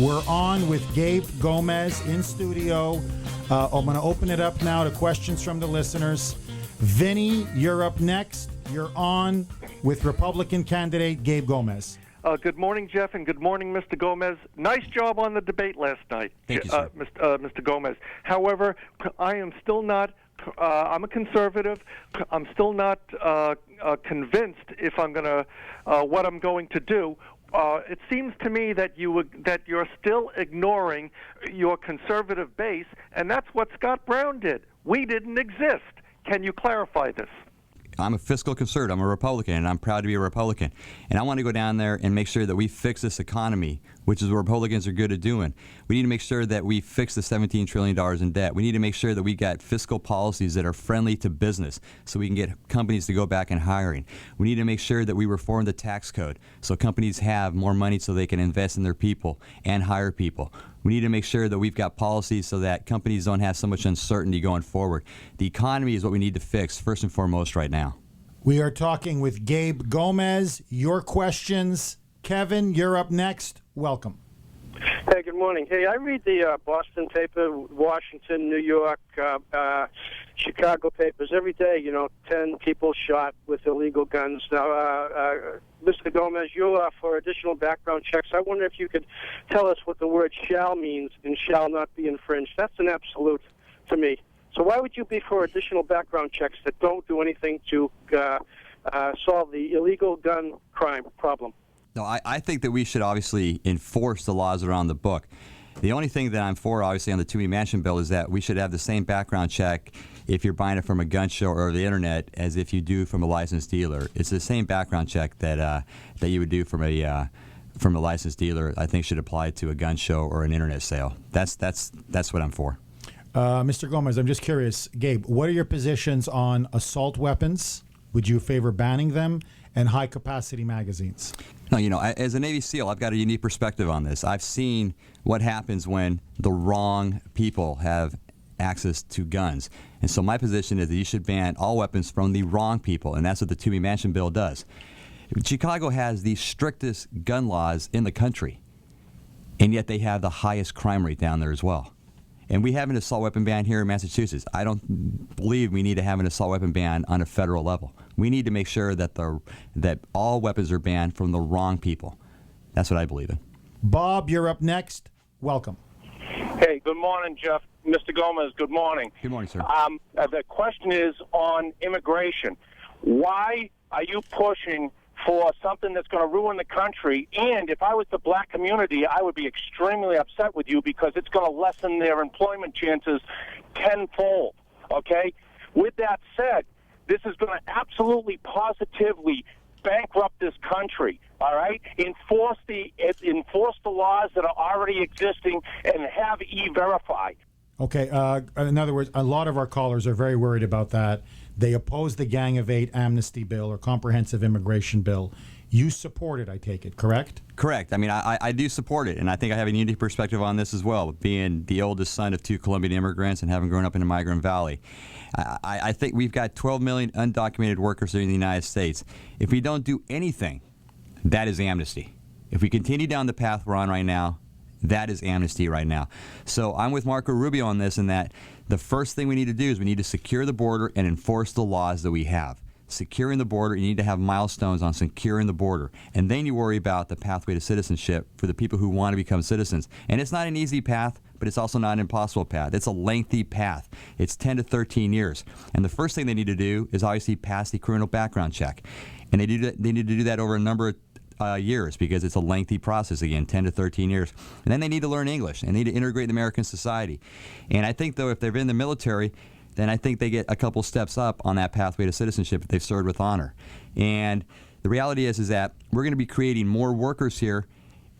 We're on with Gabe Gomez in studio. I'm going to open it up now to questions from the listeners. Vinny, you're up next. You're on with Republican candidate Gabe Gomez. Good morning, Jeff, and good morning, Mr. Gomez. Nice job on the debate last night, Thank you, sir. Mr. Gomez. However, I am still not. I'm a conservative. I'm still not convinced if I'm going to what I'm going to do. It seems to me that you're still ignoring your conservative base, and that's what Scott Brown did. We didn't exist. Can you clarify this? I'm a fiscal conservative. I'm a Republican, and I'm proud to be a Republican. And I want to go down there and make sure that we fix this economy, which is what Republicans are good at doing. We need to make sure that we fix the $17 trillion in debt. We need to make sure that we got fiscal policies that are friendly to business so we can get companies to go back and hiring. We need to make sure that we reform the tax code so companies have more money so they can invest in their people and hire people. We need to make sure that we've got policies so that companies don't have so much uncertainty going forward. The economy is what we need to fix first and foremost right now. We are talking with Gabe Gomez. Your questions. Kevin, you're up next. Welcome. Hey, good morning. Hey, I read the Boston paper, Washington, New York, Chicago papers every day. 10 people shot with illegal guns. Now, Mr. Gomez, you are for additional background checks. I wonder if you could tell us what the word shall means and shall not be infringed. That's an absolute to me. So why would you be for additional background checks that don't do anything to solve the illegal gun crime problem? No, I think that we should obviously enforce the laws that are on the book. The only thing that I'm for, obviously, on the Toomey Manchin bill is that we should have the same background check if you're buying it from a gun show or the internet as if you do from a licensed dealer. It's the same background check that you would do from a licensed dealer. I think should apply to a gun show or an internet sale. That's what I'm for. Mr. Gomez, I'm just curious, Gabe, what are your positions on assault weapons? Would you favor banning them? And high-capacity magazines? No, as a Navy SEAL, I've got a unique perspective on this. I've seen what happens when the wrong people have access to guns. And so my position is that you should ban all weapons from the wrong people, and that's what the Toomey Manchin bill does. Chicago has the strictest gun laws in the country, and yet they have the highest crime rate down there as well. And we have an assault weapon ban here in Massachusetts. I don't believe we need to have an assault weapon ban on a federal level. We need to make sure that that all weapons are banned from the wrong people. That's what I believe in. Bob, you're up next. Welcome. Hey, good morning, Jeff. Mr. Gomez, good morning. Good morning, sir. The question is on immigration. Why are you pushing for something that's going to ruin the country? And if I was the black community, I would be extremely upset with you because it's going to lessen their employment chances tenfold, okay? With that said, this is going to absolutely positively bankrupt this country, all right? Enforce the laws that are already existing and have E-Verify. Okay, in other words, a lot of our callers are very worried about that. They oppose the Gang of Eight amnesty bill or comprehensive immigration bill. You support it, I take it, correct? Correct. I mean, I do support it, and I think I have a unique perspective on this as well, being the oldest son of two Colombian immigrants and having grown up in the Migrant Valley. I think we've got 12 million undocumented workers here in the United States. If we don't do anything, that is amnesty. If we continue down the path we're on right now, that is amnesty right now. So I'm with Marco Rubio on this in that the first thing we need to do is we need to secure the border and enforce the laws that we have. Securing the border, you need to have milestones on securing the border. And then you worry about the pathway to citizenship for the people who want to become citizens. And it's not an easy path, but it's also not an impossible path. It's a lengthy path. It's 10 to 13 years. And the first thing they need to do is obviously pass the criminal background check. And they need to do that over a number of years because it's a lengthy process, again, 10 to 13 years. And then they need to learn English. They need to integrate in American society. And I think, though, if they're in the military, then I think they get a couple steps up on that pathway to citizenship if they've served with honor. And the reality is that we're going to be creating more workers here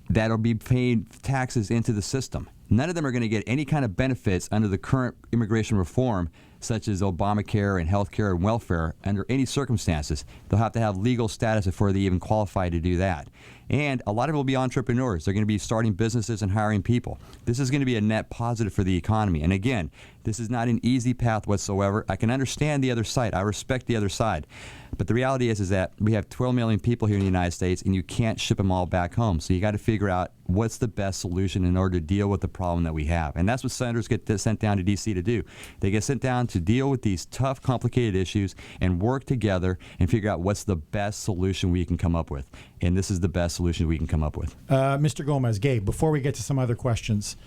that'll be paying taxes into the system. None of them are going to get any kind of benefits under the current immigration reform such as Obamacare and health care and welfare, under any circumstances. They'll have to have legal status before they even qualify to do that. And a lot of them will be entrepreneurs. They're going to be starting businesses and hiring people. This is going to be a net positive for the economy. And again, this is not an easy path whatsoever. I can understand the other side. I respect the other side. But the reality is that we have 12 million people here in the United States, and you can't ship them all back home. So you got to figure out what's the best solution in order to deal with the problem that we have. And that's what senators get sent down to D.C. to do. They get sent down to deal with these tough, complicated issues and work together and figure out what's the best solution we can come up with. And this is the best solution we can come up with. Mr. Gomez, Gabe, before we get to some other questions,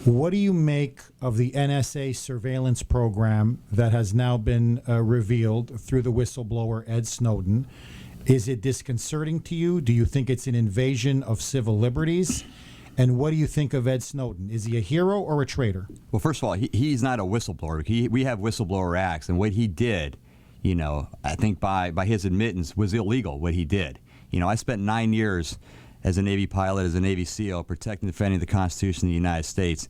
what do you make of the NSA surveillance program that has now been revealed through the whistleblower Ed Snowden? Is it disconcerting to you? Do you think it's an invasion of civil liberties? And what do you think of Ed Snowden? Is he a hero or a traitor? Well, first of all, he's not a whistleblower. We have whistleblower acts, and what he did, I think by his admittance, was illegal, what he did. I spent 9 years as a Navy pilot, as a Navy SEAL, protecting and defending the Constitution of the United States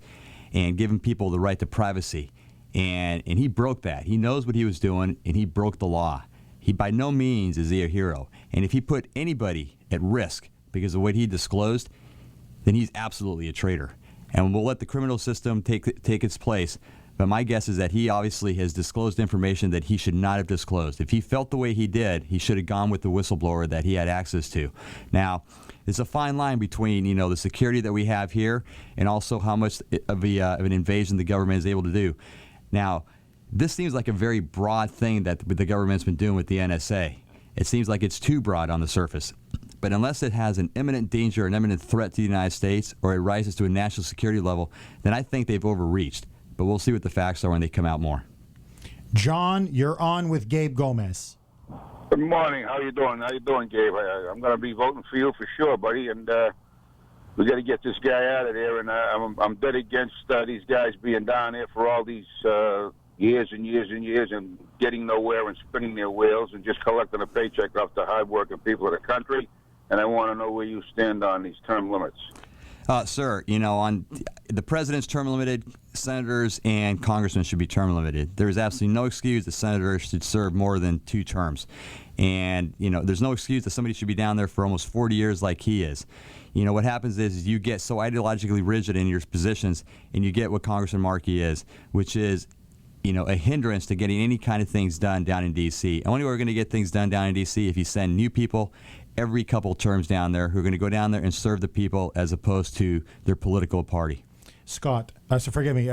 and giving people the right to privacy. And he broke that. He knows what he was doing, and he broke the law. He by no means is he a hero. And if he put anybody at risk because of what he disclosed, then he's absolutely a traitor. And we'll let the criminal system take its place. But my guess is that he obviously has disclosed information that he should not have disclosed. If he felt the way he did, he should have gone with the whistleblower that he had access to. Now, there's a fine line between, the security that we have here and also how much of an invasion the government is able to do. Now, this seems like a very broad thing that the government's been doing with the NSA. It seems like it's too broad on the surface. But unless it has an imminent danger, an imminent threat to the United States, or it rises to a national security level, then I think they've overreached. But we'll see what the facts are when they come out more. John, you're on with Gabe Gomez. Good morning. How you doing? Gabe? I'm going to be voting for you for sure, buddy. And we got to get this guy out of there. And I'm dead against these guys being down there for all these years and years and years and getting nowhere and spinning their wheels and just collecting a paycheck off the hard-working people of the country. And I want to know where you stand on these term limits. Sir, on the president's term limited, senators and congressmen should be term limited. There is absolutely no excuse that senators should serve more than 2 terms. And, there's no excuse that somebody should be down there for almost 40 years like he is. What happens is you get so ideologically rigid in your positions, and you get what Congressman Markey is, which is, a hindrance to getting any kind of things done down in D.C. Only way we're going to get things done down in D.C. if you send new people every couple terms down there who are going to go down there and serve the people as opposed to their political party. Scott, so forgive me.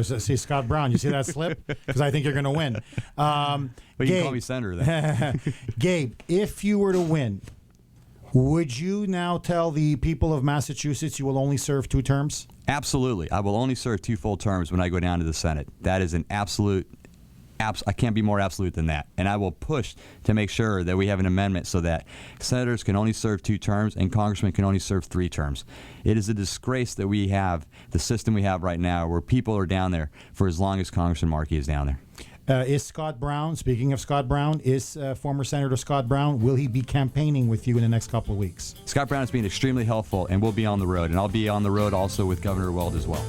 See Scott Brown. You see that slip? Because I think you're going to win. Well, you can call me senator then. Gabe, if you were to win, would you now tell the people of Massachusetts you will only serve 2 terms? Absolutely. I will only serve 2 full terms when I go down to the Senate. That is an absolute. I can't be more absolute than that. And I will push to make sure that we have an amendment so that senators can only serve 2 terms and congressmen can only serve 3 terms. It is a disgrace that we have the system we have right now where people are down there for as long as Congressman Markey is down there. Is Scott Brown, speaking of Scott Brown, is former Senator Scott Brown, will he be campaigning with you in the next couple of weeks? Scott Brown has been extremely helpful, and we'll be on the road. And I'll be on the road also with Governor Weld as well.